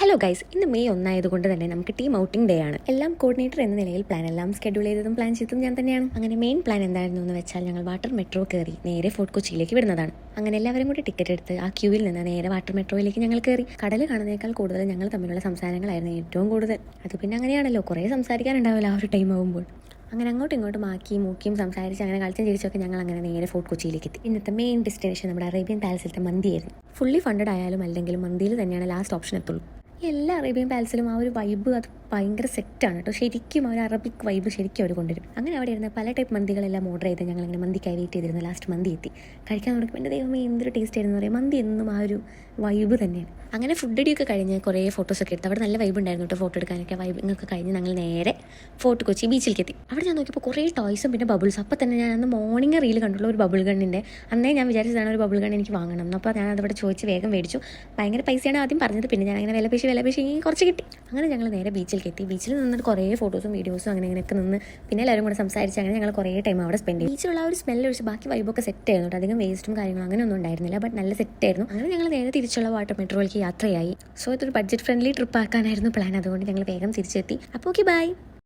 Hello guys, ഇന്ന് May 1 ആയതുകൊണ്ട് തന്നെ നമുക്ക് ടീം ഔട്ടിംഗ് ഡേ ആണ്. എല്ലാം കോർഡിനേറ്റർ എന്ന നിലയിൽ പ്ലാൻ എല്ലാം സ്കെഡ്യൂൾ ചെയ്തതും പ്ലാൻ ചെയ്തതും ഞാൻ തന്നെയാണ്. അങ്ങനെ മെയിൻ പ്ലാൻ എന്തായിരുന്നു എന്ന് വെച്ചാൽ ഞങ്ങൾ വാട്ടർ മെട്രോ കയറി നേരെ ഫോർട്ട് കൊച്ചിയിലേക്ക് വിടുന്നതാണ്. അങ്ങനെ എല്ലാവരും കൂടി ടിക്കറ്റ് എടുത്ത് ആ ക്യൂവിൽ നിന്ന് നേരെ വാട്ടർ മെട്രോയിലേക്ക് ഞങ്ങൾ കയറി. കടൽ കാണുന്നതിനേക്കാൾ കൂടുതൽ ഞങ്ങൾ തമ്മിലുള്ള സംസാരങ്ങളായിരുന്നു ഏറ്റവും കൂടുതൽ. അത് പിന്നെ അങ്ങനെയാണല്ലോ, കുറേ സംസാരിക്കാനുണ്ടാവില്ല ആ ഒരു ടൈം ആകുമ്പോൾ. അങ്ങനെ അങ്ങോട്ടും ഇങ്ങോട്ടും ആക്കിയും മൂക്കിയും സംസാരിച്ച് അങ്ങനെ കളിച്ചും ചിരിച്ചൊക്കെ ഞങ്ങൾ അങ്ങനെ നേരെ ഫോർട്ട് കൊച്ചിയിലേക്ക് എത്തി. ഇന്നത്തെ മെയിൻ ഡെസ്റ്റിനേഷൻ നമ്മുടെ അറേബ്യൻ പാലസിലത്തെ മന്തിയായിരുന്നു. ഫുള്ളി ഫണ്ടഡ് ആയാലും അല്ലെങ്കിലും മന്തിയിൽ തന്നെയാണ് ലാസ്റ്റ് ഓപ്ഷൻ എത്തുള്ളൂ. എല്ലാ അറേബ്യൻ പാലസിലും ആ ഒരു വൈബ് അത് ഭയങ്കര സെറ്റാണ് കേട്ടോ. ശരിക്കും ആ ഒരു അറബിക് വൈബ് ശരിക്കും അവർ കൊണ്ടുവരും. അങ്ങനെ അവിടെ ഇരുന്ന് പല ടൈപ്പ് മന്തികളെല്ലാം ഓർഡർ ചെയ്ത് ഞങ്ങളിങ്ങനെ മന്തിക്കായി വെയിറ്റ് ചെയ്തിരുന്നു. ലാസ്റ്റ് മന്തി എത്തി. കഴിക്കാൻ തുടങ്ങി എൻ്റെ ദൈവമേ എന്തൊരു ടേസ്റ്റ് ആയിരുന്നു പറയാം. മന്തി എന്നും ആ ഒരു വൈബ് തന്നെയാണ്. അങ്ങനെ ഫുഡ് അടിയൊക്കെ കഴിഞ്ഞ് കുറേ ഫോട്ടോസൊക്കെ എടുത്ത് അവിടെ നല്ല വൈബ് ഉണ്ടായിരുന്നു കേട്ടോ. ഫോട്ടോ എടുക്കാനൊക്കെ വൈബിങ്ങൊക്കെ കഴിഞ്ഞ് ഞങ്ങൾ നേരെ ഫോർട്ട് കൊച്ചി ബീച്ചിലേക്ക് എത്തി. അവിടെ ഞാൻ നോക്കിയപ്പോൾ കുറേ ടോയ്സും പിന്നെ ബബിൾസ്. അപ്പോൾ തന്നെ ഞാൻ അന്ന് മോർണിംഗ് റീൽ കണ്ടുള്ള ഒരു ബബിൾ ഗണ്ണിൻ്റെ അന്നേ ഞാൻ വിചാരിച്ചതാണ് ഒരു ബബിൾ ഗൺ എനിക്ക് വാങ്ങണം. അപ്പോൾ ഞാൻ അതവിടെ ചോദിച്ച് വേഗം മേടിച്ചു. ഭയങ്കര പൈസയാണ് ആദ്യം പറഞ്ഞത്, പിന്നെ ഞാൻ അങ്ങനെ വിലപേശി കുറച്ച് കിട്ടി. അങ്ങനെ ഞങ്ങൾ നേരെ ബീച്ചിലേക്ക് എത്തി. ബീച്ചിൽ നിന്നിട്ട് കുറേ ഫോട്ടോസും വീഡിയോസും അങ്ങനെയൊക്കെ നിന്ന് പിന്നെ എല്ലാവരും കൂടെ സംസാരിച്ച് അങ്ങനെ ഞങ്ങൾ കുറേ ടൈം അവിടെ സ്പെൻഡ് ചെയ്തു. ബീച്ചിലുള്ള ആ ഒരു സ്മെല്ല് ഒഴിച്ച് ബാക്കി വൈബൊക്കെ സെറ്റ് ആയിരുന്നു കേട്ടോ. അധികം വേസ്റ്റും കാര്യങ്ങളും അങ്ങനെയൊന്നും ഉണ്ടായിരുന്നില്ല. ബട്ട് നല്ല സെറ്റായിരുന്നു. അങ്ങനെ ഞങ്ങൾ നേരെ തിരിച്ചുള്ള വാട്ടർ മെട്രോയിലേക്ക് യാത്രയായി. സോ ഇതൊരു ബഡ്ജറ്റ് ഫ്രണ്ട്ലി ട്രിപ്പ് ആക്കാനായിരുന്നു പ്ലാൻ. അതുകൊണ്ട് ഞങ്ങൾ വേഗം തിരിച്ചെത്തി. അപ്പോൾ ഓക്കെ, ബൈ.